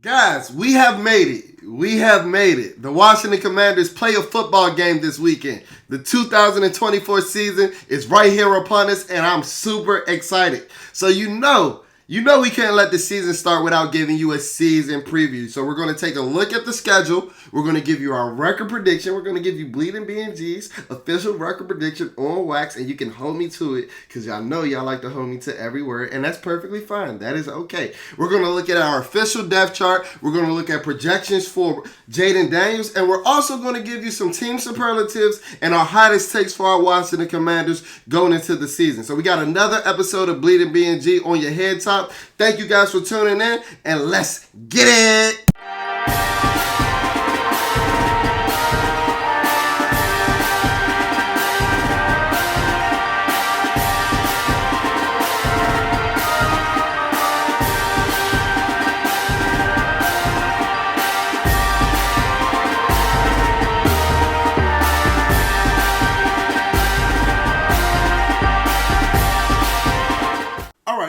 Guys, we have made it. We have made it. The Washington Commanders play a football game this weekend. The 2024 season is right here upon us, and I'm super excited. So you know we can't let the season start without giving you a season preview. So we're going to take a look at the schedule. We're going to give you our record prediction. We're going to give you BnG's official record prediction on wax, and you can hold me to it because y'all know y'all like to hold me to every word, and that's perfectly fine. That is okay. We're going to look at our official depth chart. We're going to look at projections for Jalen Daniels, and we're also going to give you some team superlatives and our hottest takes for our Washington Commanders going into the season. So we got another episode of BnG on your head top. Thank you guys for tuning in, and let's get it.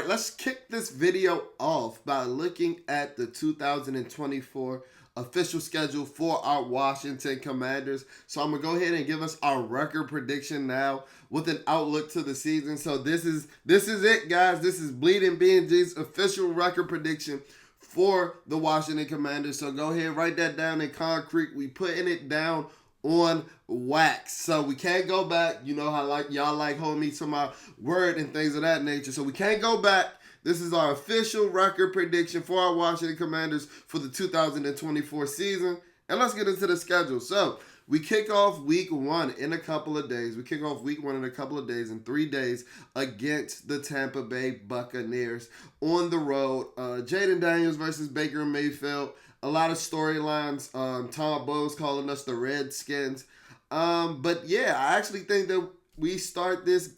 Let's kick this video off by looking at the 2024 official schedule for our Washington Commanders. So I'm going to go ahead and give us our record prediction now with an outlook to the season. So this is it, guys. This is BnG's official record prediction for the Washington Commanders. So go ahead, write that down in concrete. We putting it down on wax. So we can't go back. You know how y'all like hold me to my word and things of that nature. So we can't go back. This is our official record prediction for our Washington Commanders for the 2024 season. And let's get into the schedule. So we kick off week 1 in a couple of days. In 3 days against the Tampa Bay Buccaneers on the road. Jalen Daniels versus Baker Mayfield. A lot of storylines. Tom Bowles calling us the Redskins. But yeah, I actually think that we start this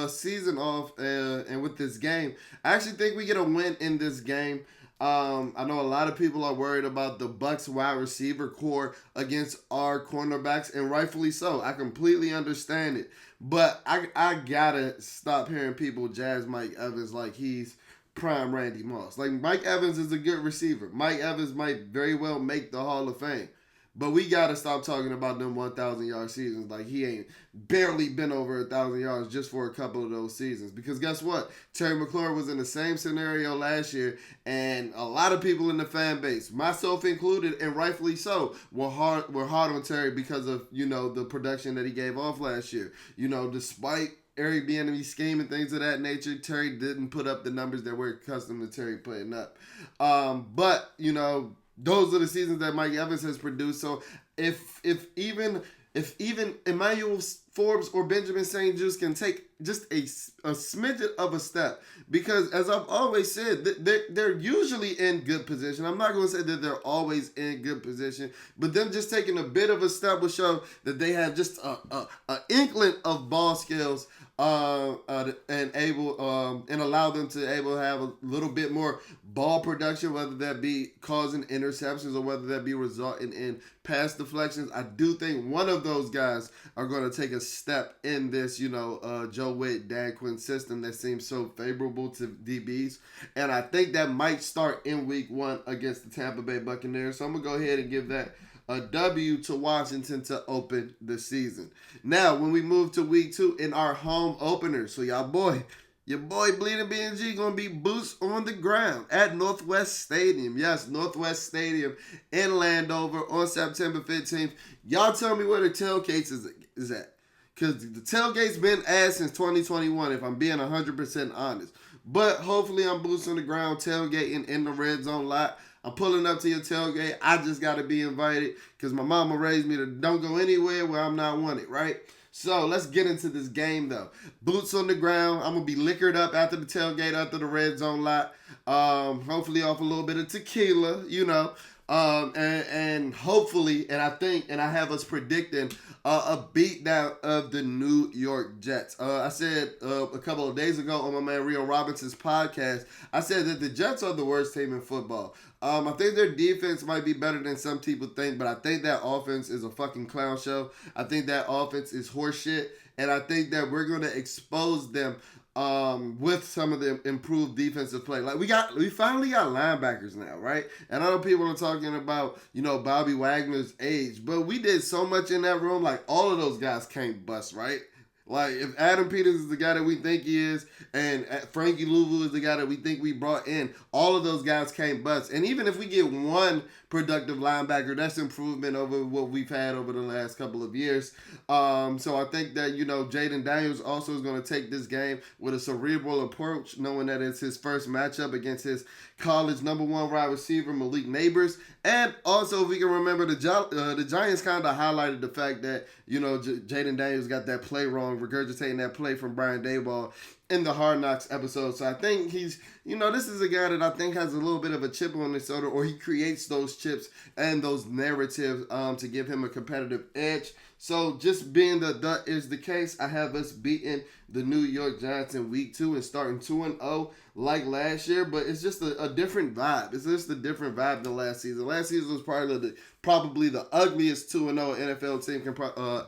season off and with this game. I actually think we get a win in this game. I know a lot of people are worried about the Bucs wide receiver core against our cornerbacks, and rightfully so. I completely understand it. But I gotta stop hearing people jazz Mike Evans like he's prime Randy Moss. Like, Mike Evans is a good receiver. Mike Evans might very well make the Hall of Fame. But we got to stop talking about them 1,000-yard seasons like he ain't barely been over 1,000 yards just for a couple of those seasons. Because guess what? Terry McLaurin was in the same scenario last year, and a lot of people in the fan base, myself included, and rightfully so, were hard on Terry because of, the production that he gave off last year. Despite Eric BnG scheme and things of that nature, Terry didn't put up the numbers that we're accustomed to Terry putting up. But those are the seasons that Mike Evans has produced. So if even Emmanuel Forbes or Benjamin St. Juste can take just a smidget of a step, because as I've always said, they're usually in good position. I'm not going to say that they're always in good position, but them just taking a bit of a step will show that they have just an inkling of ball skills and allow them to have a little bit more ball production, whether that be causing interceptions or whether that be resulting in pass deflections. I do think one of those guys are going to take a step in this, Joe Witt, Dan Quinn system that seems so favorable to DBs. And I think that might start in week 1 against the Tampa Bay Buccaneers. So I'm going to go ahead and give that a W to Washington to open the season. Now, when we move to week 2 in our home opener, so your boy BnG going to be boots on the ground at Northwest Stadium. Yes, Northwest Stadium in Landover on September 15th. Y'all tell me where the tailgates is at. Because the tailgate's been ass since 2021, if I'm being 100% honest. But hopefully I'm boots on the ground tailgating in the red zone lot. I'm pulling up to your tailgate. I just got to be invited because my mama raised me to don't go anywhere where I'm not wanted, right? So let's get into this game, though. Boots on the ground. I'm going to be liquored up after the tailgate, after the red zone lot. Hopefully off a little bit of tequila, and hopefully, and I have us predicting a beatdown of the New York Jets. I said a couple of days ago on my man Rio Robinson's podcast, I said that the Jets are the worst team in football. I think their defense might be better than some people think, but I think that offense is a fucking clown show. I think that offense is horseshit, and I think that we're going to expose them with some of the improved defensive play. Like we finally got linebackers now, right? And I know people are talking about, Bobby Wagner's age, but we did so much in that room. Like all of those guys can't bust, right? Like if Adam Peters is the guy that we think he is, and Frankie Louvu is the guy that we think we brought in, all of those guys can't bust. And even if we get one productive linebacker, that's improvement over what we've had over the last couple of years. So I think that Jaden Daniels also is going to take this game with a cerebral approach, knowing that it's his first matchup against his college number one wide receiver Malik Neighbors. And also, if we can remember, the Giants kind of highlighted the fact that Jaden Daniels got that play wrong, regurgitating that play from Brian Daboll in the Hard Knocks episode. So I think he's, this is a guy that I think has a little bit of a chip on his shoulder, or he creates those chips and those narratives to give him a competitive edge. So just being that is the case, I have us beating the New York Giants in week 2 and starting 2-0 like last year, but it's just a different vibe. It's just a different vibe than last season. Last season was probably the ugliest 2-0 NFL team can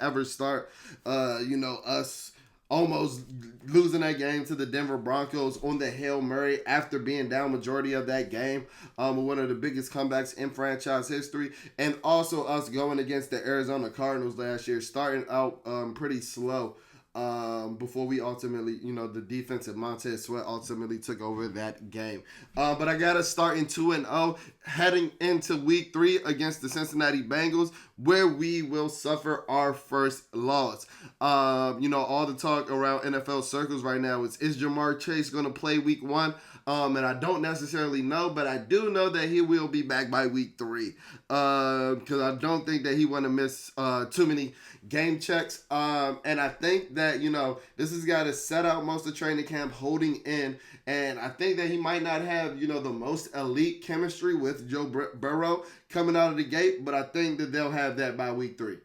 ever start. Us almost losing that game to the Denver Broncos on the Hail Mary after being down majority of that game. One of the biggest comebacks in franchise history. And also us going against the Arizona Cardinals last year, starting out pretty slow. Before we ultimately, the defense of Montez Sweat ultimately took over that game. But I got to start in 2-0, heading into week 3 against the Cincinnati Bengals, where we will suffer our first loss. All the talk around NFL circles right now is Jamar Chase going to play week 1? And I don't necessarily know, but I do know that he will be back by week 3. Because I don't think that he want to miss too many game checks. And I think that, this has got to set out most of training camp holding in. And I think that he might not have, the most elite chemistry with Joe Burrow coming out of the gate. But I think that they'll have that by week 3.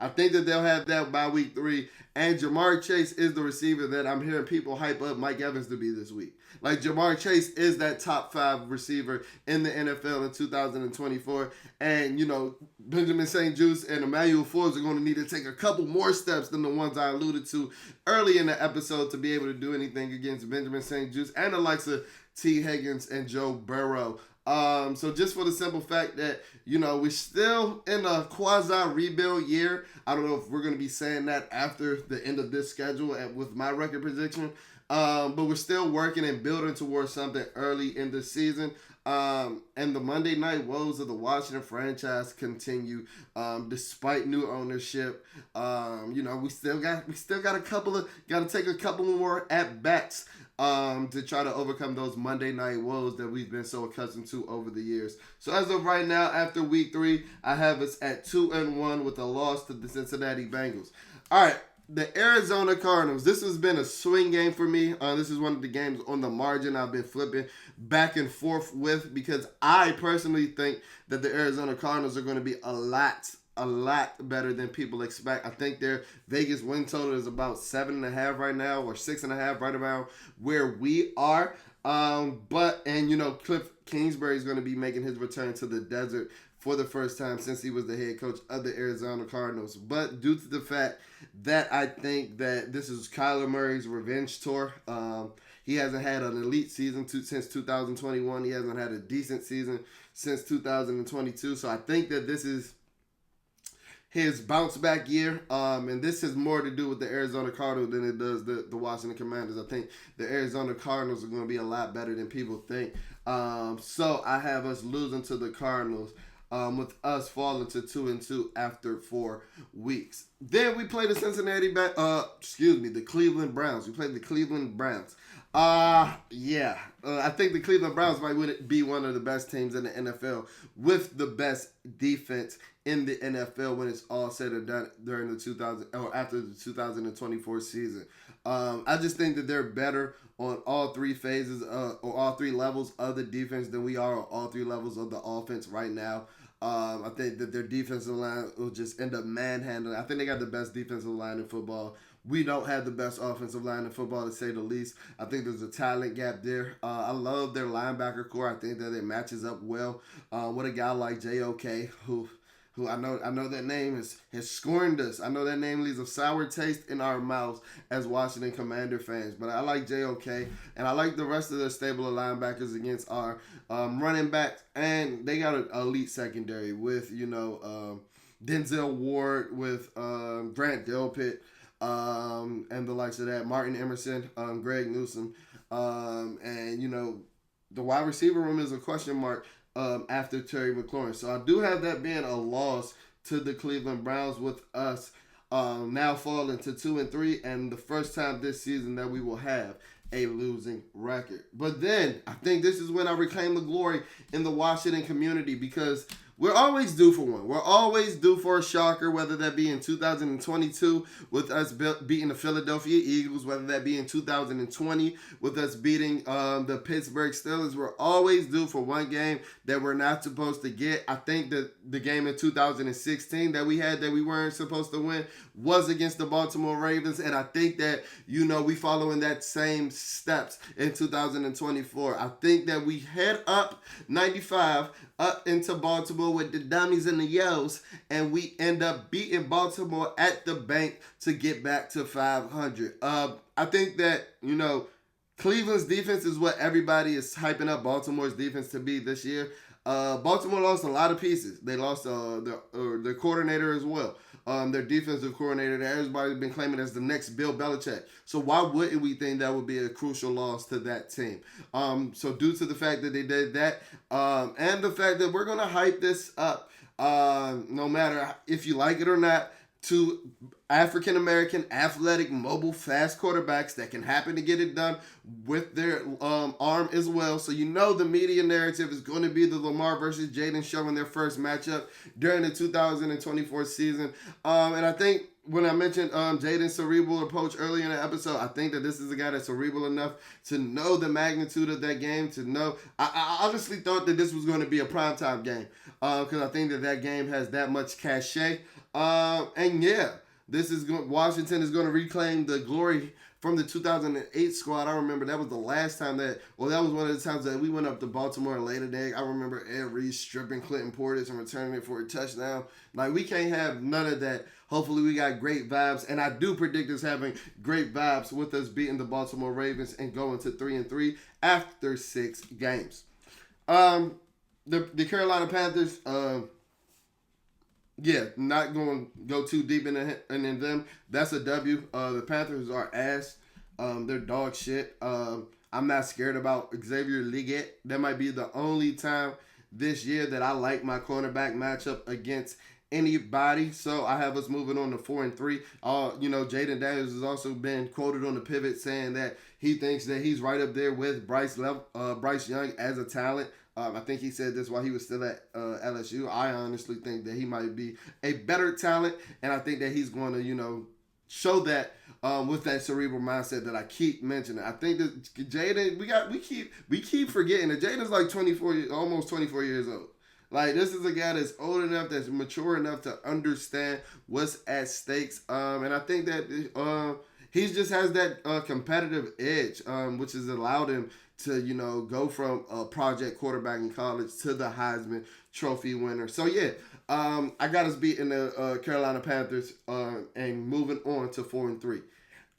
I think that they'll have that by week 3. And Jamar Chase is the receiver that I'm hearing people hype up Mike Evans to be this week. Like, Jamar Chase is that top 5 receiver in the NFL in 2024. And, Benjamin St-Juste and Emmanuel Forbes are going to need to take a couple more steps than the ones I alluded to early in the episode to be able to do anything against Benjamin St-Juste and the likes of T. Higgins and Joe Burrow. So just for the simple fact that, we're still in a quasi-rebuild year. I don't know if we're going to be saying that after the end of this schedule with my record prediction. But we're still working and building towards something early in the season. And the Monday night woes of the Washington franchise continue, despite new ownership. We still got got to take a couple more at bats to try to overcome those Monday night woes that we've been so accustomed to over the years. So as of right now, after week 3, I have us at 2-1 with a loss to the Cincinnati Bengals. All right. The Arizona Cardinals. This has been a swing game for me. This is one of the games on the margin I've been flipping back and forth with, because I personally think that the Arizona Cardinals are going to be a lot better than people expect. I think their Vegas win total is about 7.5 right now, or 6.5 right around where we are. Cliff Kingsbury is going to be making his return to the desert for the first time since he was the head coach of the Arizona Cardinals. But due to the fact that I think that this is Kyler Murray's revenge tour, he hasn't had an elite season since 2021. He hasn't had a decent season since 2022. So I think that this is his bounce back year. And this has more to do with the Arizona Cardinals than it does the Washington Commanders. I think the Arizona Cardinals are going to be a lot better than people think. So I have us losing to the Cardinals, with us falling to 2-2 after 4 weeks. Then we play the the Cleveland Browns. We played the Cleveland Browns. I think the Cleveland Browns might be one of the best teams in the NFL with the best defense in the NFL when it's all said and done during after the 2024 season. I just think that they're better on all 3 phases or all 3 levels of the defense than we are on all 3 levels of the offense right now. I think that their defensive line will just end up manhandling. I think they got the best defensive line in football. We don't have the best offensive line in football, to say the least. I think there's a talent gap there. I love their linebacker core. I think that it matches up well with a guy like J.O.K., who who I know that name has scorned us. I know that name leaves a sour taste in our mouths as Washington Commander fans. But I like JOK, and I like the rest of the stable of linebackers against our running backs, and they got an elite secondary with Denzel Ward, with Grant Delpit, and the likes of that, Martin Emerson, Greg Newsome, and the wide receiver room is a question mark after Terry McLaurin. So I do have that being a loss to the Cleveland Browns, with us now falling to 2-3, and the first time this season that we will have a losing record. But then I think this is when I reclaim the glory in the Washington community, because we're always due for one. We're always due for a shocker, whether that be in 2022 with us beating the Philadelphia Eagles, whether that be in 2020 with us beating the Pittsburgh Steelers. We're always due for one game that we're not supposed to get. I think that the game in 2016 that we had that we weren't supposed to win was against the Baltimore Ravens, and I think that, we following that same steps in 2024. I think that we head up 95 up into Baltimore with the dummies and the yos, and we end up beating Baltimore at the bank to get back to 500. I think that, Cleveland's defense is what everybody is hyping up Baltimore's defense to be this year. Baltimore lost a lot of pieces. They lost their coordinator as well. Their defensive coordinator that everybody's been claiming as the next Bill Belichick. So why wouldn't we think that would be a crucial loss to that team? So due to the fact that they did that, and the fact that we're going to hype this up, no matter if you like it or not, to African-American, athletic, mobile, fast quarterbacks that can happen to get it done with their arm as well. So the media narrative is going to be the Lamar versus Jalen show in their first matchup during the 2024 season. And I think when I mentioned Jaden's cerebral approach earlier in the episode, I think that this is a guy that's cerebral enough to know the magnitude of that game, to know. I honestly thought that this was going to be a primetime game because I think that game has that much cachet. And yeah, Washington is going to reclaim the glory from the 2008 squad. I remember that was the last time that was one of the times that we went up to Baltimore and laid an egg. I remember Ed Reed stripping Clinton Portis and returning it for a touchdown. Like, we can't have none of that. Hopefully we got great vibes, and I do predict us having great vibes with us beating the Baltimore Ravens and going to 3-3 after 6 games. The Carolina Panthers, not going to go too deep in them. That's a W. The Panthers are ass. They're dog shit. I'm not scared about Xavier Legette. That might be the only time this year that I like my cornerback matchup against anybody. So I have us moving on to 4-3. Jaden Daniels has also been quoted on the pivot saying that he thinks that he's right up there with Bryce Young as a talent. I think he said this while he was still at LSU. I honestly think that he might be a better talent, and I think that he's going to, show that with that cerebral mindset that I keep mentioning. I think that Jaden, we keep forgetting that Jaden's like almost 24 years old. Like, this is a guy that's old enough, that's mature enough to understand what's at stakes, and I think that he just has that competitive edge, which has allowed him to, go from a project quarterback in college to the Heisman Trophy winner. So, yeah, I got us beating the Carolina Panthers and moving on to 4-3.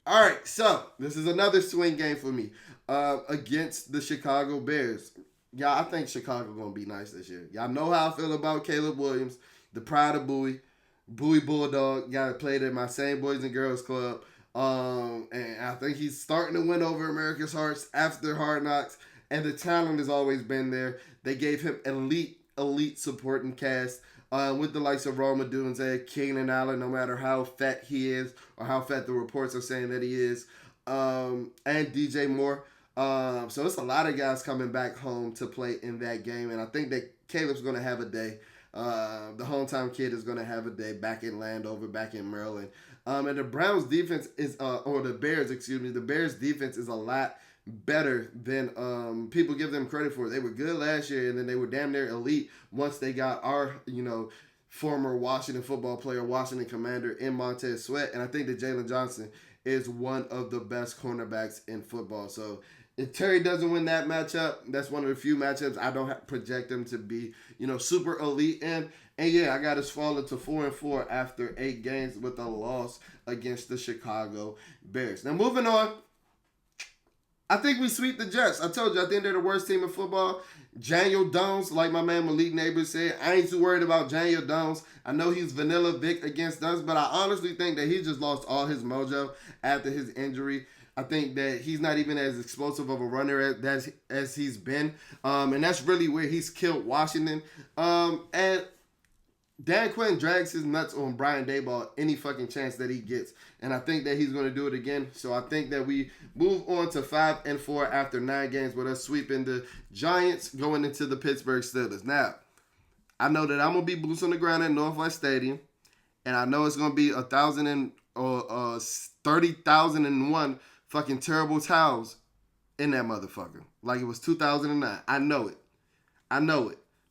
All right, so this is another swing game for me against the Chicago Bears. Y'all, I think Chicago going to be nice this year. Y'all know how I feel about Caleb Williams, the pride of Bowie Bulldog. Y'all played at my same Boys and Girls Club. And I think he's starting to win over America's hearts after Hard Knocks, and the talent has always been there. They gave him elite supporting cast with the likes of Roma Dunze, Keenan Allen, no matter how fat he is or how fat the reports are saying that he is, and DJ Moore. So it's a lot of guys coming back home to play in that game, and I think that Caleb's going to have a day. The hometown kid is going to have a day back in Landover, back in Maryland. And the Browns defense is, the Bears defense is a lot better than people give them credit for. They were good last year, and then they were damn near elite once they got our, former Washington football player, Washington Commander in Montez Sweat. And I think that Jalen Johnson is one of the best cornerbacks in football. So If Terry doesn't win that matchup, that's one of the few matchups I don't project him to be, super elite in. And yeah, I got us falling to 4-4 after 8 games with a loss against the Chicago Bears. Now moving on, I think we sweep the Jets. I told you, I think they're the worst team in football. Daniel Jones, like my man Malik Neighbors said, I ain't too worried about Daniel Jones. I know he's vanilla Vic against us, but I honestly think that he just lost all his mojo after his injury. I think that he's not even as explosive of a runner as he's been. And that's really where he's killed Washington. And Dan Quinn drags his nuts on Brian Daboll any fucking chance that he gets. And I think that he's going to do it again. So I think that we move on to 5-4 after 9 games with us sweeping the Giants going into the Pittsburgh Steelers. Now, I know that I'm going to be boots on the ground at Northwest Stadium. And I know it's going to be 30,001 fucking terrible towels in that motherfucker. Like it was 2009. I know it.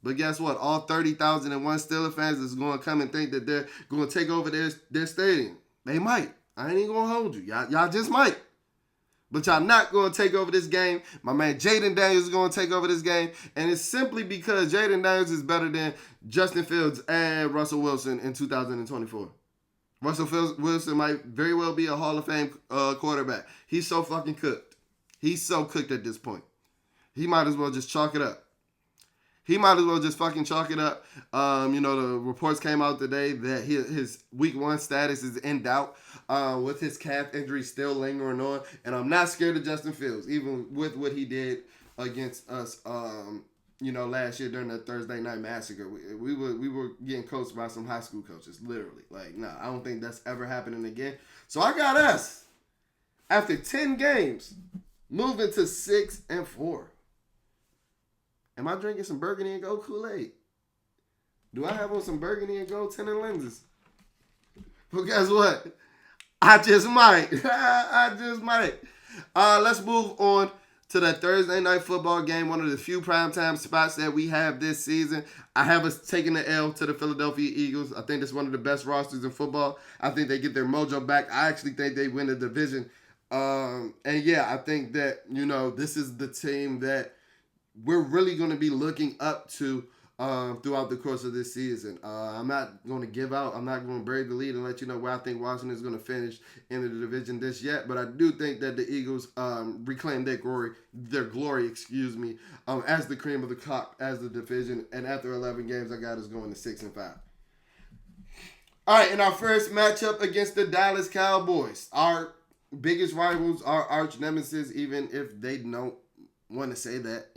But guess what? All 30,001 Steelers fans is going to come and think that they're going to take over their stadium. They might. I ain't even going to hold you. Y'all just might. But y'all not going to take over this game. My man Jaden Daniels is going to take over this game. And it's simply because Jaden Daniels is better than Justin Fields and Russell Wilson in 2024. Russell Wilson might very well be a Hall of Fame quarterback. He's so fucking cooked. He's so cooked at this point. He might as well just chalk it up. The reports came out today that his week 1 status is in doubt with his calf injury still lingering on. And I'm not scared of Justin Fields, even with what he did against us, last year during that Thursday night massacre. We were getting coached by some high school coaches, literally. Like, nah, I don't think that's ever happening again. So I got us, after 10 games, moving to 6-4. Am I drinking some Burgundy and Gold Kool-Aid? Do I have on some Burgundy and Gold tinted lenses? But guess what? I just might. Let's move on to that Thursday night football game, one of the few primetime spots that we have this season. I have us taking the L to the Philadelphia Eagles. I think that's one of the best rosters in football. I think they get their mojo back. I actually think they win the division. I think that, this is the team that we're really going to be looking up to throughout the course of this season. I'm not going to give out. I'm not going to bury the lead and let you know where I think Washington is going to finish in the division this yet. But I do think that the Eagles reclaim their glory, as the cream of the crop, as the division. And after 11 games, I got us going to 6-5. All right, in our first matchup against the Dallas Cowboys, our biggest rivals, our arch nemesis, even if they don't want to say that,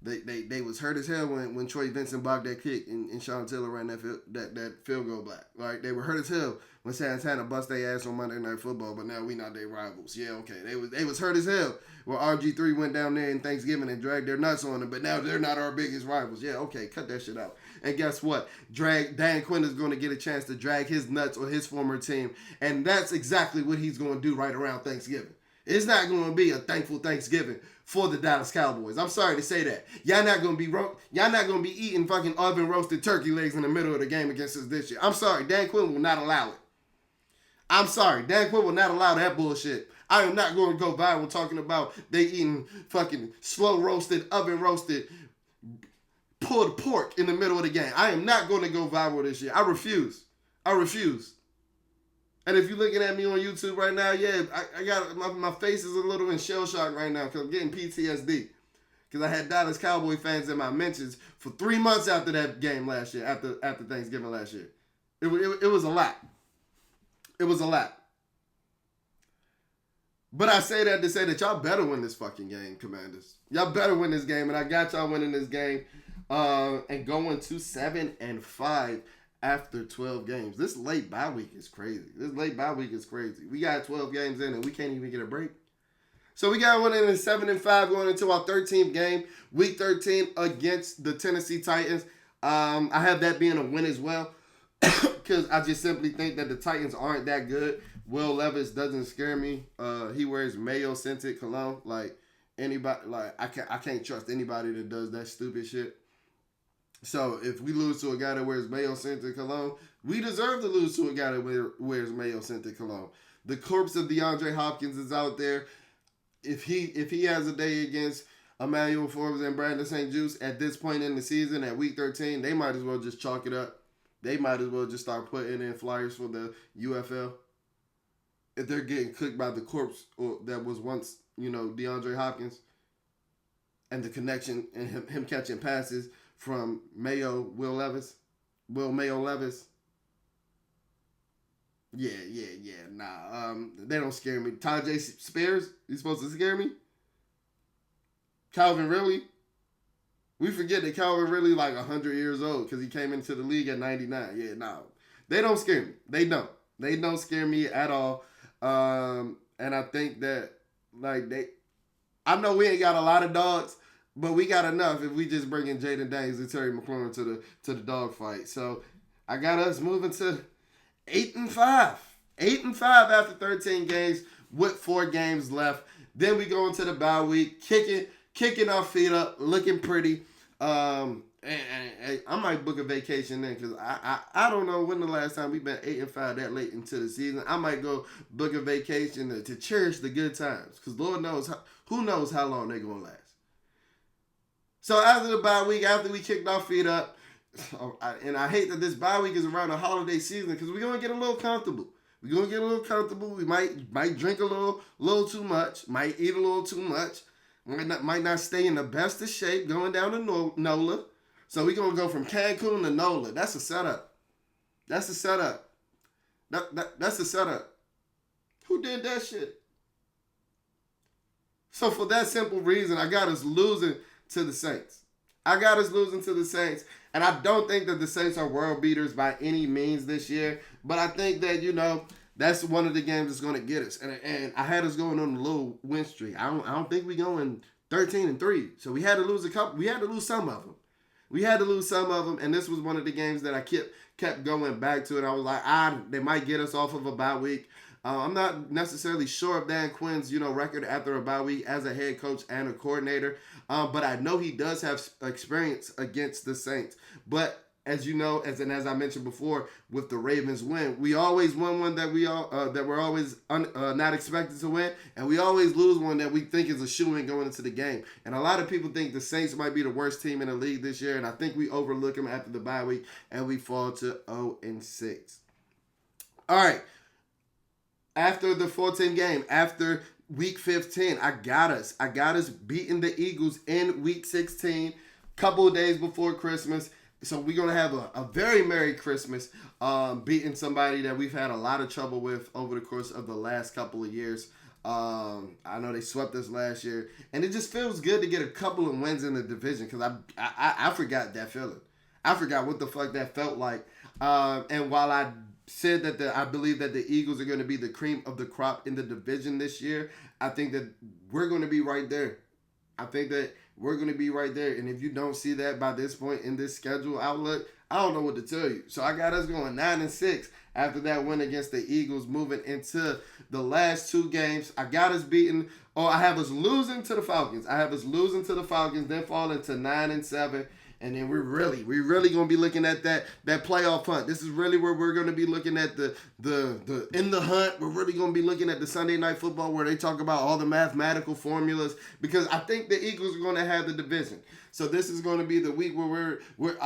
they was hurt as hell when Troy Vincent blocked that kick and Sean Taylor ran that field goal back. Right? They were hurt as hell when Santana bust their ass on Monday Night Football, but now we not their rivals. Yeah, okay. They was hurt as hell when RG3 went down there in Thanksgiving and dragged their nuts on them, but now they're not our biggest rivals. Yeah, okay, cut that shit out. And guess what? Dan Quinn is going to get a chance to drag his nuts on his former team, and that's exactly what he's going to do right around Thanksgiving. It's not going to be a thankful Thanksgiving for the Dallas Cowboys. I'm sorry to say that. Y'all not going to be eating fucking oven roasted turkey legs in the middle of the game against us this year. I'm sorry. Dan Quinn will not allow it. I'm sorry. Dan Quinn will not allow that bullshit. I am not going to go viral talking about they eating fucking slow roasted, oven roasted pulled pork in the middle of the game. I am not going to go viral this year. I refuse. And if you're looking at me on YouTube right now, yeah, I got my face is a little in shell shock right now because I'm getting PTSD. Because I had Dallas Cowboy fans in my mentions for 3 months after that game last year, after Thanksgiving last year. It was a lot. It was a lot. But I say that to say that y'all better win this fucking game, Commanders. Y'all better win this game, and I got y'all winning this game and going to 7-5. After 12 games. This late bye week is crazy. We got 12 games in and we can't even get a break. So we got one in 7-5 going into our 13th game. Week 13 against the Tennessee Titans. I have that being a win as well. Because I just simply think that the Titans aren't that good. Will Levis doesn't scare me. He wears mayo scented cologne. Like anybody, I can't trust anybody that does that stupid shit. So if we lose to a guy that wears mayo scented cologne, we deserve to lose to a guy that wears mayo scented cologne. The corpse of DeAndre Hopkins is out there. if he has a day against Emmanuel Forbes and Brandon St. Juste at this point in the season at week 13, they might as well just chalk it up. They might as well just start putting in flyers for the UFL. If they're getting cooked by the corpse that was once, DeAndre Hopkins, and the connection and him catching passes from Will Mayo Levis. Yeah. Nah, they don't scare me. Tajay Spears, you supposed to scare me? Calvin Ridley. We forget that Calvin Ridley like 100 years old because he came into the league at 99. Yeah, no. They don't scare me. They don't. They don't scare me at all. And I think that, I know we ain't got a lot of dogs, but we got enough if we just bring in Jaden Daniels and Terry McLaurin to the dog fight. So I got us moving to 8-5. 8-5 after 13 games with 4 games left. Then we go into the bye week, kicking our feet up, looking pretty. And I might book a vacation then because I don't know when the last time we've been 8-5 that late into the season. I might go book a vacation to cherish the good times because Lord knows who knows how long they're gonna last. So after the bye week, after we kicked our feet up, and I hate that this bye week is around the holiday season because we're gonna get a little comfortable. We're gonna get a little comfortable. We might drink a little too much, might eat a little too much, might not stay in the best of shape going down to NOLA. So we're gonna go from Cancun to NOLA. That's a setup. That's a setup. That's a setup. Who did that shit? So for that simple reason, I got us losing to the Saints. And I don't think that the Saints are world beaters by any means this year. But I think that, that's one of the games that's going to get us. And I had us going on a little win streak. I don't think we going 13-3. So we had to lose a couple. We had to lose some of them. And this was one of the games that I kept going back to. And I was like, they might get us off of a bye week. I'm not necessarily sure of Dan Quinn's, record after a bye week as a head coach and a coordinator. But I know he does have experience against the Saints. But as you know, as I mentioned before, with the Ravens win, we always win one that we're always not expected to win, and we always lose one that we think is a shoo-in going into the game. And a lot of people think the Saints might be the worst team in the league this year, and I think we overlook them after the bye week, and we fall to 0-6. All right. After the 14th game, after week 15, I got us beating the Eagles in week 16, couple of days before Christmas. So we're going to have a very Merry Christmas, beating somebody that we've had a lot of trouble with over the course of the last couple of years. I know they swept us last year, and it just feels good to get a couple of wins in the division because I forgot that feeling. I forgot what the fuck that felt like. And while I said that I believe that the Eagles are going to be the cream of the crop in the division this year, I think that we're going to be right there. And if you don't see that by this point in this schedule outlook, I don't know what to tell you. So I got us going 9-6 after that win against the Eagles, moving into the last 2 games. I got us beating, I have us losing to the Falcons. Then falling to 9-7. And then we're really gonna be looking at that playoff hunt. This is really where we're gonna be looking at the in the hunt. We're really gonna be looking at the Sunday Night Football where they talk about all the mathematical formulas because I think the Eagles are gonna have the division. So this is gonna be the week where we're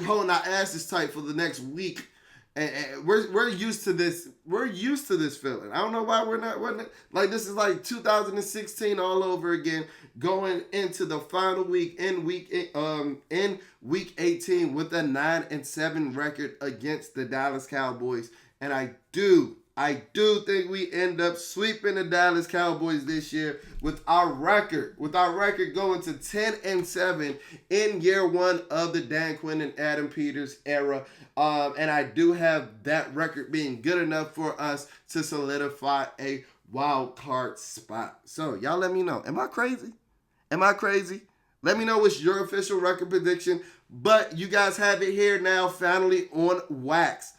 holding our asses tight for the next week. And we're used to this. We're used to this feeling. I don't know why we're not. Like this is like 2016 all over again, going into the final week in week 18 with a 9-7 record against the Dallas Cowboys. And I do think we end up sweeping the Dallas Cowboys this year with our record going to 10-7 in year 1 of the Dan Quinn and Adam Peters era. And I do have that record being good enough for us to solidify a wild card spot. So y'all let me know. Am I crazy? Let me know what's your official record prediction. But you guys have it here now, finally on wax.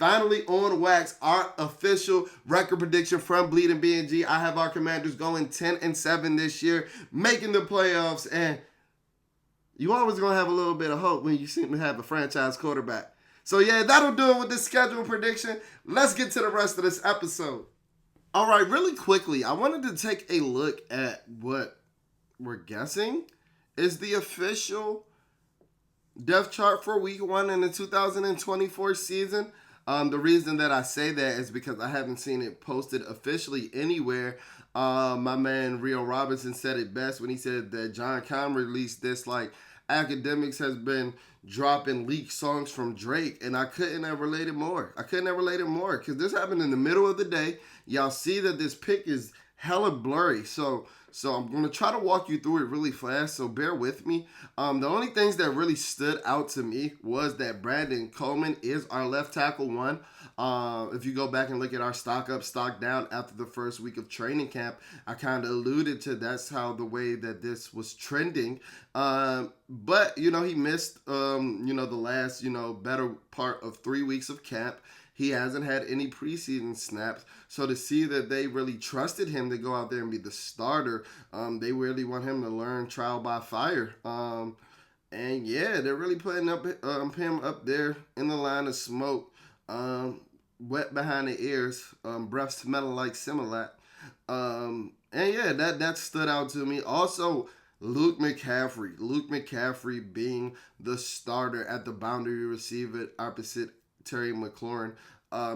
Our official record prediction from Bleeding BnG. I have our Commanders going 10-7 this year, making the playoffs. And you always going to have a little bit of hope when you seem to have a franchise quarterback. So yeah, that'll do it with this schedule prediction. Let's get to the rest of this episode. All right, really quickly, I wanted to take a look at what we're guessing is the official depth chart for week one in the 2024 season. The reason that I say that is because I haven't seen it posted officially anywhere. My man Rio Robinson said it best when he said that John Con released this like academics has been dropping leaked songs from Drake, and I couldn't have related more. I couldn't have related more because this happened in the middle of the day. Y'all see that this pic is hella blurry, so I'm gonna try to walk you through it really fast. So bear with me. The only things that really stood out to me was that Brandon Coleman is our left tackle one. If you go back and look at our stock up, stock down after the first week of training camp, I kind of alluded to that's how the way that this was trending. But he missed the last better part of 3 weeks of camp. He hasn't had any preseason snaps. So to see that they really trusted him to go out there and be the starter, they really want him to learn trial by fire. And yeah, they're really putting up him up there in the line of smoke, wet behind the ears, breath smelling like Similac. And yeah, that stood out to me. Also, Luke McCaffrey being the starter at the boundary receiver opposite Terry McLaurin.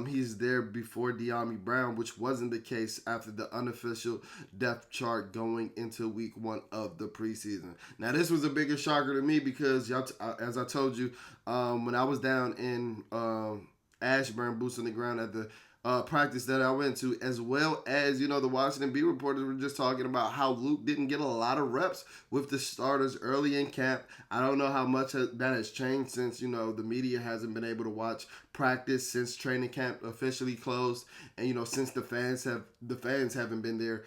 He's there before De'Ami Brown, which wasn't the case after the unofficial depth chart going into week one of the preseason. Now, this was a bigger shocker to me because, as I told you, when I was down in Ashburn, boots on the ground at the practice that I went to, as well as, the Washington Bee reporters were just talking about how Luke didn't get a lot of reps with the starters early in camp. I don't know how much that has changed since, the media hasn't been able to watch practice since training camp officially closed. And, since the fans haven't been there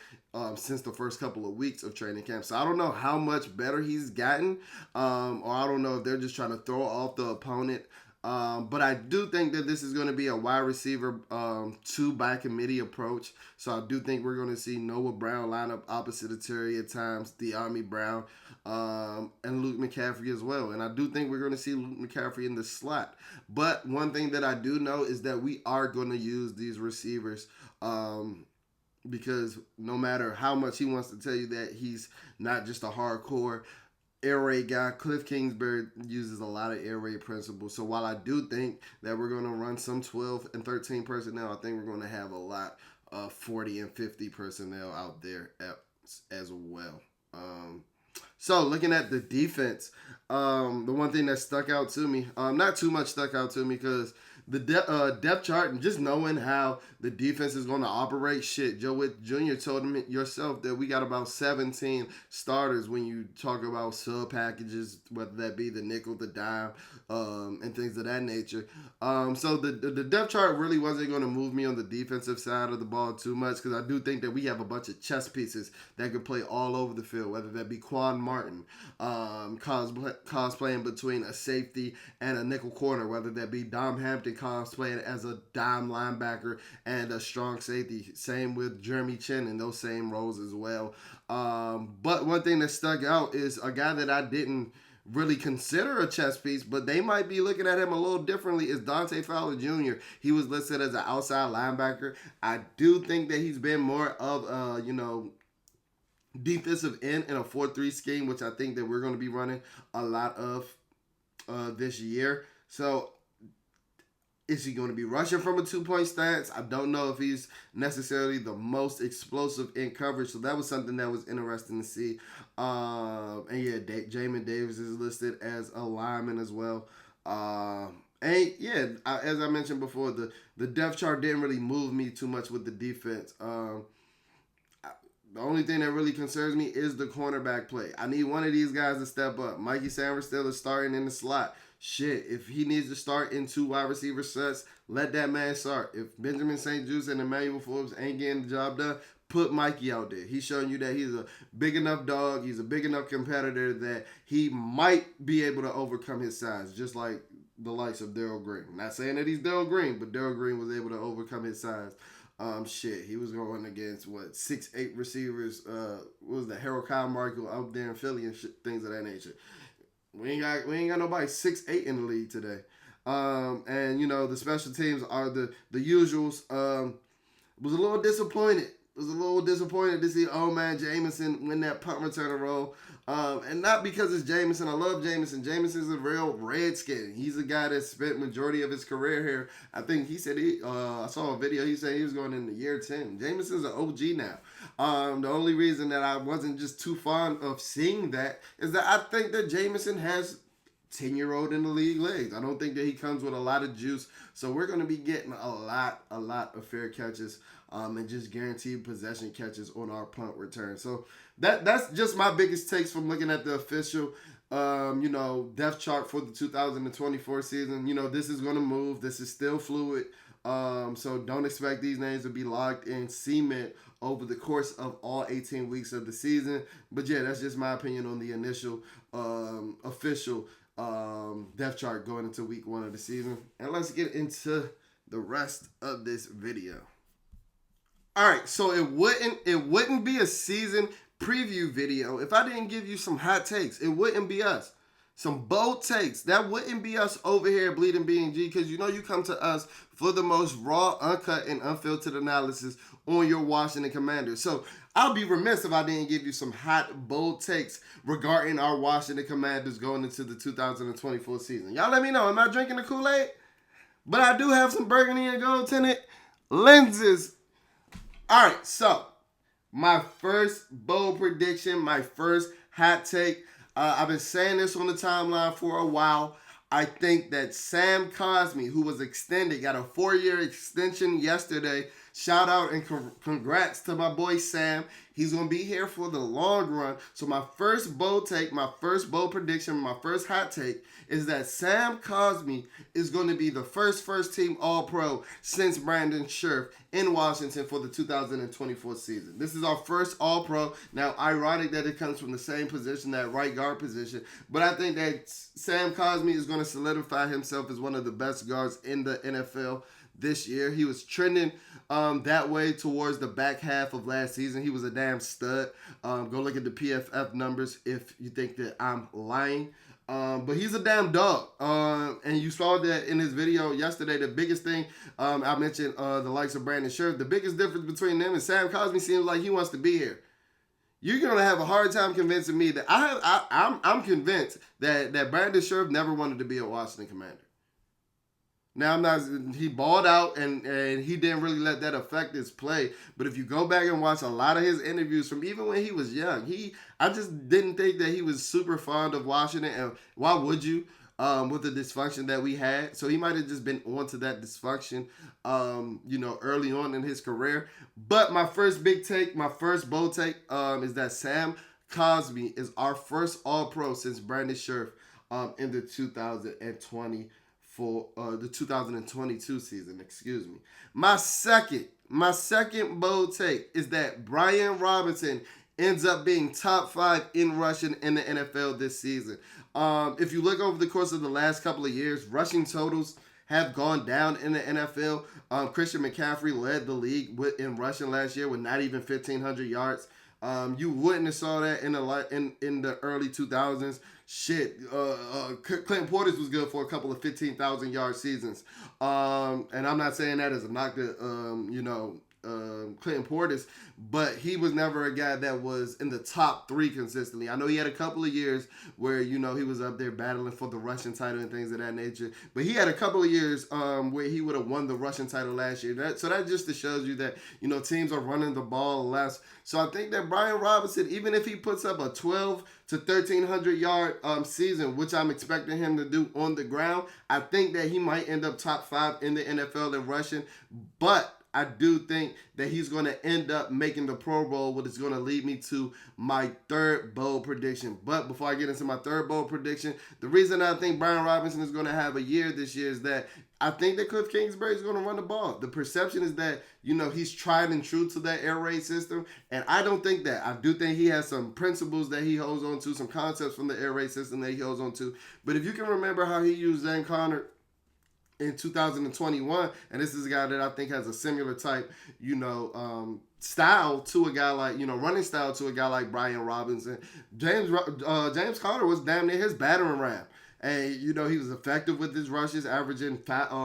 since the first couple of weeks of training camp. So I don't know how much better he's gotten, or I don't know if they're just trying to throw off the opponent. But I do think that this is going to be a wide receiver two by committee approach. So I do think we're going to see Noah Brown line up opposite of Terry at times, De'Ami Brown, and Luke McCaffrey as well. And I do think we're going to see Luke McCaffrey in the slot. But one thing that I do know is that we are going to use these receivers because no matter how much he wants to tell you that he's not just a hardcore air raid guy, Cliff Kingsbury uses a lot of air raid principles. So while I do think that we're going to run some 12 and 13 personnel, I think we're going to have a lot of 40 and 50 personnel out there as well. So looking at the defense, the one thing that stuck out to me, not too much stuck out to me because the depth chart and just knowing how the defense is going to operate. Shit, Joe Witt Jr. told him yourself that we got about 17 starters when you talk about sub packages, whether that be the nickel, the dime, and things of that nature. So the depth chart really wasn't going to move me on the defensive side of the ball too much because I do think that we have a bunch of chess pieces that can play all over the field, whether that be Quan Martin, cosplaying between a safety and a nickel corner, whether that be Dom Hampton cosplaying as a dime linebacker and a strong safety. Same with Jeremy Chin in those same roles as well. But one thing that stuck out is a guy that I didn't really consider a chess piece, but they might be looking at him a little differently, is Dante Fowler Jr. He was listed as an outside linebacker. I do think that he's been more of defensive end in a 4-3 scheme, which I think that we're going to be running a lot of this year. So is he going to be rushing from a 2-point stance? I don't know if he's necessarily the most explosive in coverage. So that was something that was interesting to see. And yeah, Jamin Davis is listed as a lineman as well. And yeah, as I mentioned before, the depth chart didn't really move me too much with the defense. The only thing that really concerns me is the cornerback play. I need one of these guys to step up. Mikey Sanders still is starting in the slot. Shit, if he needs to start in 2 wide receiver sets, let that man start. If Benjamin St. Juste and Emmanuel Forbes ain't getting the job done, put Mikey out there. He's showing you that he's a big enough dog. He's a big enough competitor that he might be able to overcome his size, just like the likes of Darryl Green. Not saying that he's Darryl Green, but Darryl Green was able to overcome his size. He was going against 6'8" receivers. What was the Harold Kyle Markle out there in Philly and things of that nature. We ain't got nobody 6'8" in the league today. And the special teams are the usuals. Was a little disappointed. Was a little disappointed to see old man Jameson win that punt returner role. And not because it's Jameson. I love Jameson. Jameson's a real Redskin. He's a guy that spent majority of his career here. I think he said I saw a video. He said he was going into year 10. Jameson's an OG now. The only reason that I wasn't just too fond of seeing that is that I think that Jameson has 10-year-old in the league legs. I don't think that he comes with a lot of juice. So we're going to be getting a lot of fair catches and just guaranteed possession catches on our punt return. So that's just my biggest takes from looking at the official depth chart for the 2024 season. This is going to move. This is still fluid. So don't expect these names to be locked in cement over the course of all 18 weeks of the season. But yeah, that's just my opinion on the initial official depth chart going into week 1 of the season. And let's get into the rest of this video. All right, so it wouldn't be a season preview video if I didn't give you some hot takes. It wouldn't be us. Some bold takes. That wouldn't be us over here at Bleeding BnG, because you come to us for the most raw, uncut, and unfiltered analysis on your Washington Commanders. So I'll be remiss if I didn't give you some hot, bold takes regarding our Washington Commanders going into the 2024 season. Y'all let me know. Am I drinking the Kool-Aid? But I do have some burgundy and gold tinted lenses. All right, so my first bold prediction, my first hot take. I've been saying this on the timeline for a while. I think that Sam Cosmi, who was extended, got a 4-year extension yesterday. Shout out and congrats to my boy Sam. He's going to be here for the long run. So my first bold take, my first bold prediction, my first hot take is that Sam Cosmi is going to be the first team All-Pro since Brandon Scherff in Washington for the 2024 season. This is our first All-Pro. Now, ironic that it comes from the same position, that right guard position, but I think that Sam Cosmi is going to solidify himself as one of the best guards in the NFL this year. He was trending that way towards the back half of last season. He was a damn stud. Go look at the PFF numbers if you think that I'm lying. But he's a damn dog. And you saw that in his video yesterday. The biggest thing, I mentioned the likes of Brandon Scherff. The biggest difference between them and Sam Cosmi seems like he wants to be here. You're going to have a hard time convincing me that I'm convinced that Brandon Scherff never wanted to be a Washington Commander. Now, he balled out and he didn't really let that affect his play. But if you go back and watch a lot of his interviews from even when he was young, I just didn't think that he was super fond of Washington. And why would you with the dysfunction that we had? So he might have just been onto that dysfunction, early on in his career. But my first big take, my first bold take is that Sam Cosmi is our first All-Pro since Brandon Scherff in the 2020 for the 2022 season, excuse me. My second bold take is that Brian Robinson ends up being top 5 in rushing in the NFL this season. If you look over the course of the last couple of years, rushing totals have gone down in the NFL. Christian McCaffrey led the league in rushing last year with not even 1,500 yards. You wouldn't have saw that in the early 2000s. Shit, Clinton Portis was good for a couple of 15,000 yard seasons. And I'm not saying that as a knock to Clinton Portis, but he was never a guy that was in the top 3 consistently. I know he had a couple of years where he was up there battling for the rushing title and things of that nature, but he had a couple of years where he would have won the rushing title last year. So that just shows you that teams are running the ball less. So I think that Brian Robinson, even if he puts up a 12 to 1,300 yard season, which I'm expecting him to do on the ground, I think that he might end up top 5 in the NFL in rushing. But I do think that he's going to end up making the Pro Bowl, which is going to lead me to my third bold prediction. But before I get into my third bold prediction, the reason I think Brian Robinson is going to have a year this year is that I think that Cliff Kingsbury is going to run the ball. The perception is that, he's tried and true to that air raid system, and I don't think that. I do think he has some principles that he holds on to, some concepts from the air raid system that he holds on to. But if you can remember how he used Zane Connor in 2021, and this is a guy that I think has a similar type, style to a guy like, running style to a guy like Brian Robinson. James Conner was damn near his battering ram. And he was effective with his rushes, averaging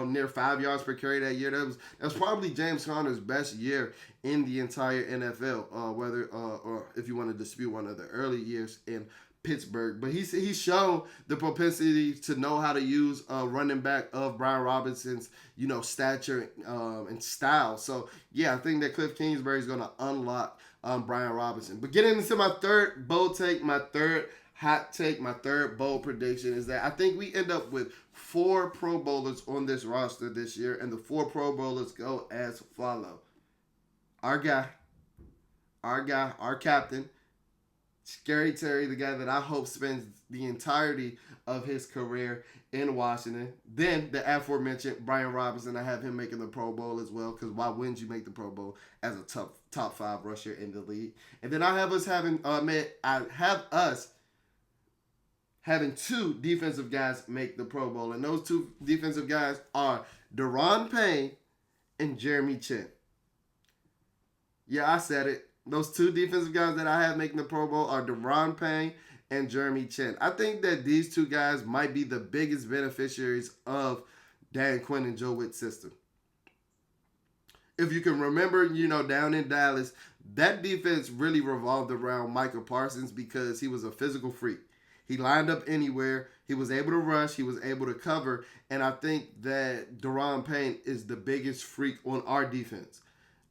near 5 yards per carry that year. That was probably James Conner's best year in the entire NFL. Whether or if you want to dispute one of the early years in Pittsburgh, but he's shown the propensity to know how to use a running back of Brian Robinson's stature and style. So yeah, I think that Cliff Kingsbury is going to unlock Brian Robinson. But getting into my third bold take, my third hot take, my third bold prediction is that I think we end up with 4 Pro Bowlers on this roster this year, and the 4 Pro Bowlers go as follow. Our captain, Scary Terry, the guy that I hope spends the entirety of his career in Washington. Then the aforementioned Brian Robinson, I have him making the Pro Bowl as well, because why wouldn't you make the Pro Bowl as a top 5 rusher in the league? And then I have us having 2 defensive guys make the Pro Bowl, and those 2 defensive guys are Daron Payne and Jeremy Chin. Yeah, I said it. Those 2 defensive guys that I have making the Pro Bowl are Daron Payne and Jeremy Chin. I think that these 2 guys might be the biggest beneficiaries of Dan Quinn and Joe Witt's system. If you can remember, down in Dallas, that defense really revolved around Micah Parsons because he was a physical freak. He lined up anywhere. He was able to rush. He was able to cover. And I think that Daron Payne is the biggest freak on our defense.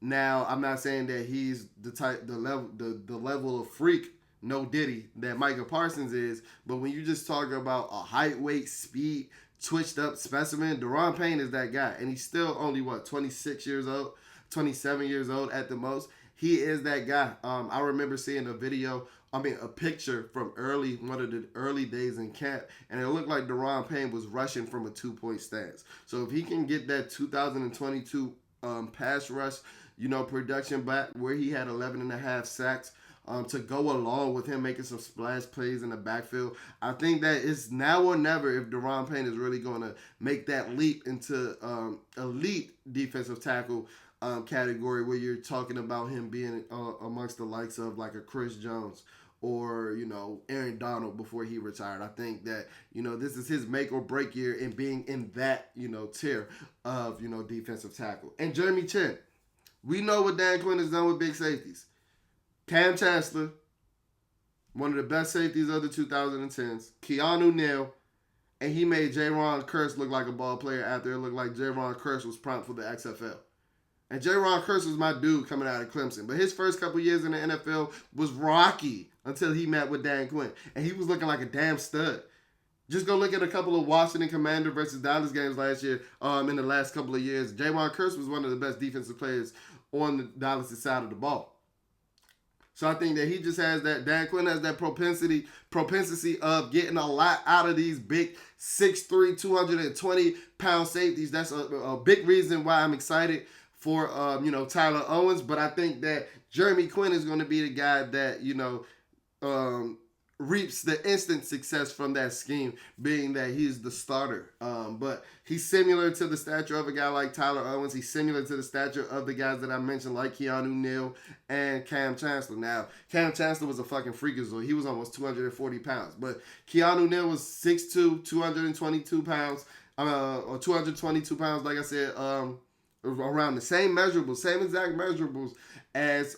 Now, I'm not saying that he's the level of freak, no diddy, that Micah Parsons is, but when you just talk about a height, weight, speed, twitched up specimen, Daron Payne is that guy. And he's still only, 26 years old, 27 years old at the most. He is that guy. I remember seeing a picture from one of the early days in camp, and it looked like Daron Payne was rushing from a 2-point stance. So if he can get that 2022 pass rush, production back where he had 11.5 sacks to go along with him making some splash plays in the backfield, I think that it's now or never if Daron Payne is really going to make that leap into elite defensive tackle category, where you're talking about him being amongst the likes of like a Chris Jones or Aaron Donald before he retired. I think that this is his make or break year in being in that tier of defensive tackle. And Jeremy Chin, we know what Dan Quinn has done with big safeties. Cam Chancellor, one of the best safeties of the 2010s. Keanu Neal, and he made Jaron Kearse look like a ball player after it looked like Jaron Kearse was prompt for the XFL. And Jaron Kearse was my dude coming out of Clemson. But his first couple years in the NFL was rocky until he met with Dan Quinn. And he was looking like a damn stud. Just go look at a couple of Washington Commander versus Dallas games last year. In the last couple of years, Jaron Kearse was one of the best defensive players on the Dallas side of the ball. So I think that he just has that, Dan Quinn has that propensity of getting a lot out of these big 6'3", 220-pound safeties. That's a big reason why I'm excited for Tyler Owens. But I think that Jeremy Quinn is going to be the guy that reaps the instant success from that scheme, being that he's the starter. But he's similar to the stature of a guy like Tyler Owens. He's similar to the stature of the guys that I mentioned, like Keanu Neal and Cam Chancellor. Now, Cam Chancellor was a fucking freakazoid. He was almost 240 pounds. But Keanu Neal was 6'2", 222 pounds, or 222 pounds, like I said, around the same exact measurables as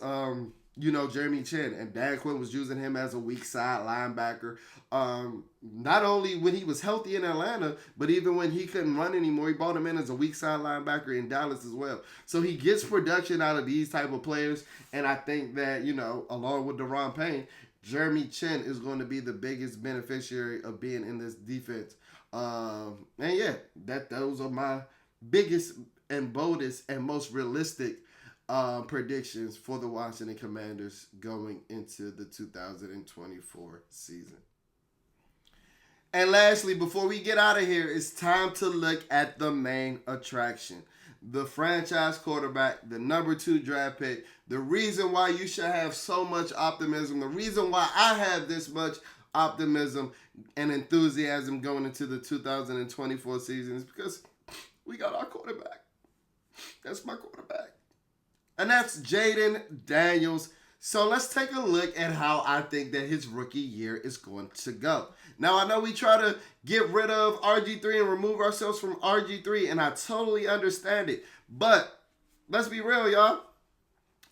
Jeremy Chin. And Dan Quinn was using him as a weak side linebacker. Not only when he was healthy in Atlanta, but even when he couldn't run anymore, he brought him in as a weak side linebacker in Dallas as well. So he gets production out of these type of players. And I think that, along with Daron Payne, Jeremy Chin is going to be the biggest beneficiary of being in this defense. And yeah, those are my biggest and boldest and most realistic predictions for the Washington Commanders going into the 2024 season. And lastly, before we get out of here, it's time to look at the main attraction. The franchise quarterback, the number 2 draft pick, the reason why you should have so much optimism, the reason why I have this much optimism and enthusiasm going into the 2024 season is because we got our quarterback. That's my quarterback. And that's Jayden Daniels, So let's take a look at how I think that his rookie year is going to go. Now, I know we try to get rid of RG3 and remove ourselves from RG3, and I totally understand it. But let's be real, y'all.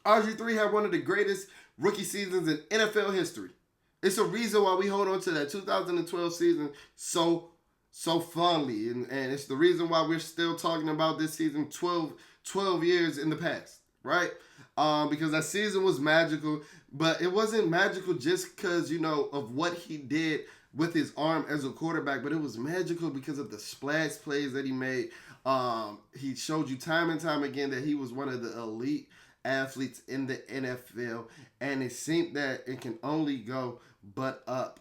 RG3 had one of the greatest rookie seasons in NFL history. It's a reason why we hold on to that 2012 season so fondly. And it's the reason why we're still talking about this season 12 years in the past, right? Because that season was magical, but it wasn't magical just because, of what he did with his arm as a quarterback, but it was magical because of the splash plays that he made. He showed you time and time again that he was one of the elite athletes in the NFL, and it seemed that it can only go but up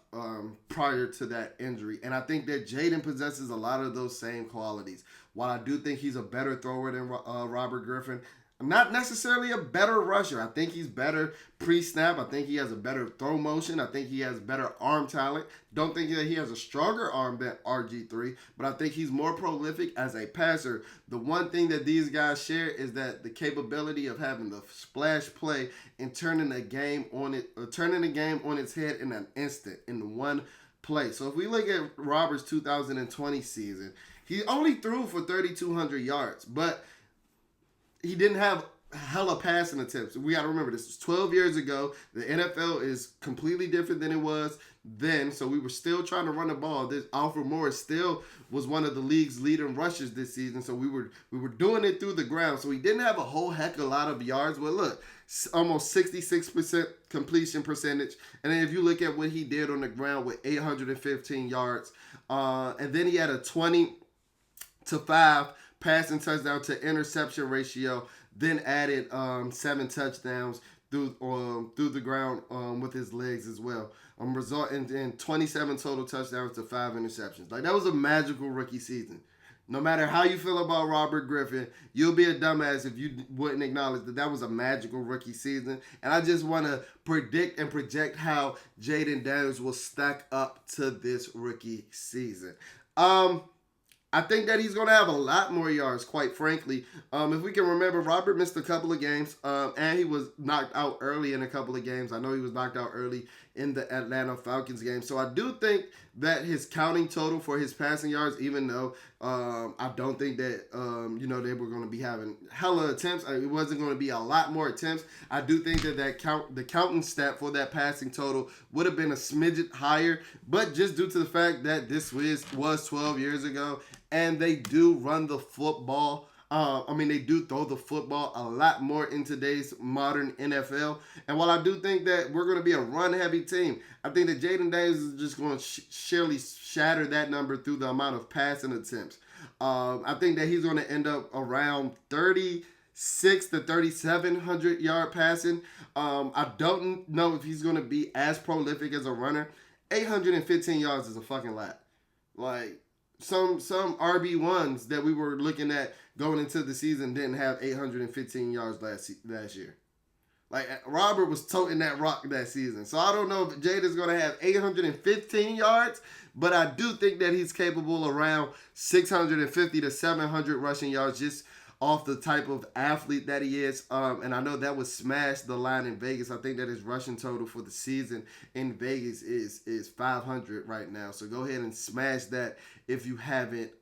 prior to that injury. And I think that Jaden possesses a lot of those same qualities. While I do think he's a better thrower than Robert Griffin, not necessarily a better rusher. I think he's better pre-snap. I think he has a better throw motion. I think he has better arm talent. Don't think that he has a stronger arm than RG3, but I think he's more prolific as a passer. The one thing that these guys share is that the capability of having the splash play and turning the game on its head in an instant, in one play. So if we look at Robert's 2020 season, he only threw for 3,200 yards, but he didn't have hella passing attempts. We got to remember, this was 12 years ago. The NFL is completely different than it was then, so we were still trying to run the ball. Alfred Morris still was one of the league's leading rushers this season, so we were doing it through the ground. So he didn't have a whole heck of a lot of yards, but look, almost 66% completion percentage. And then if you look at what he did on the ground with 815 yards, and then he had a 20-5 passing touchdown to interception ratio, then added 7 touchdowns through the ground with his legs as well, resulting in 27 total touchdowns to 5 interceptions. Like, that was a magical rookie season. No matter how you feel about Robert Griffin, you'll be a dumbass if you wouldn't acknowledge that was a magical rookie season. And I just want to predict and project how Jaden Daniels will stack up to this rookie season. I think that he's going to have a lot more yards, quite frankly. If we can remember, Robert missed a couple of games, and he was knocked out early in a couple of games. I know he was knocked out early in the Atlanta Falcons game. So I do think that his counting total for his passing yards, even though I don't think that, they were going to be having hella attempts. It wasn't going to be a lot more attempts. I do think that the counting stat for that passing total would have been a smidget higher, but just due to the fact that this was 12 years ago, and they do run the football. They do throw the football a lot more in today's modern NFL. And while I do think that we're going to be a run-heavy team, I think that Jaden Daniels is just going to surely shatter that number through the amount of passing attempts. I think that he's going to end up around 3,600 to 3,700 yard passing. I don't know if he's going to be as prolific as a runner. 815 yards is a fucking lot. Like, some RB1s that we were looking at going into the season didn't have 815 yards last year. Like, Robert was toting that rock that season. So I don't know if Jaden's going to have 815 yards, but I do think that he's capable around 650 to 700 rushing yards just off the type of athlete that he is. And I know that would smash the line in Vegas. I think that his rushing total for the season in Vegas is 500 right now. So go ahead and smash that if you haven't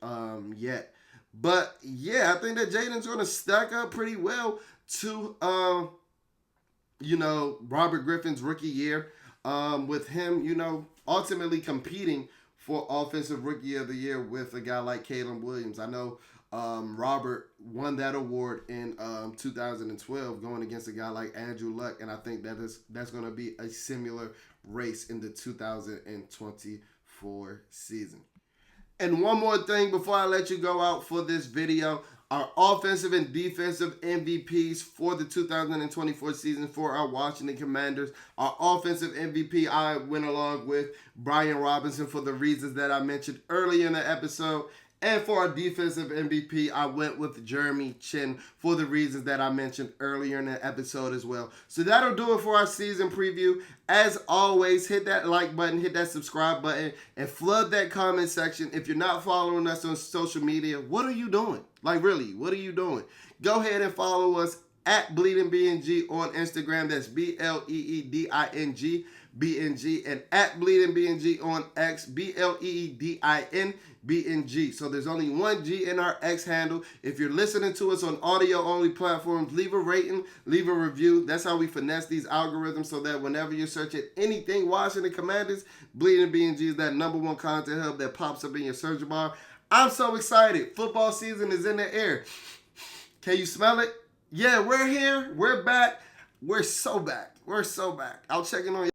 yet. But yeah, I think that Jaden's going to stack up pretty well to, Robert Griffin's rookie year, with him, ultimately competing for Offensive Rookie of the Year with a guy like Caleb Williams. I know Robert won that award in 2012 going against a guy like Andrew Luck, and I think that's going to be a similar race in the 2024 season. And one more thing before I let you go out for this video, our offensive and defensive MVPs for the 2024 season for our Washington Commanders. Our offensive MVP, I went along with Brian Robinson for the reasons that I mentioned earlier in the episode. And for our defensive MVP, I went with Jeremy Chin for the reasons that I mentioned earlier in the episode as well. So that'll do it for our season preview. As always, hit that like button, hit that subscribe button, and flood that comment section. If you're not following us on social media, what are you doing? Like, really, what are you doing? Go ahead and follow us at Bleeding BnG on Instagram. That's BLEEDING BnG, and at Bleeding BnG on X, BLEEDIN BnG. So there's only one G in our X handle. If you're listening to us on audio only platforms, leave a rating, leave a review. That's how we finesse these algorithms so that whenever you're searching anything Washington Commanders, Bleeding BnG is that #1 content hub that pops up in your search bar. I'm so excited. Football season is in the air. Can you smell it? Yeah, we're here. We're back. We're so back. We're so back. I'll check in on you.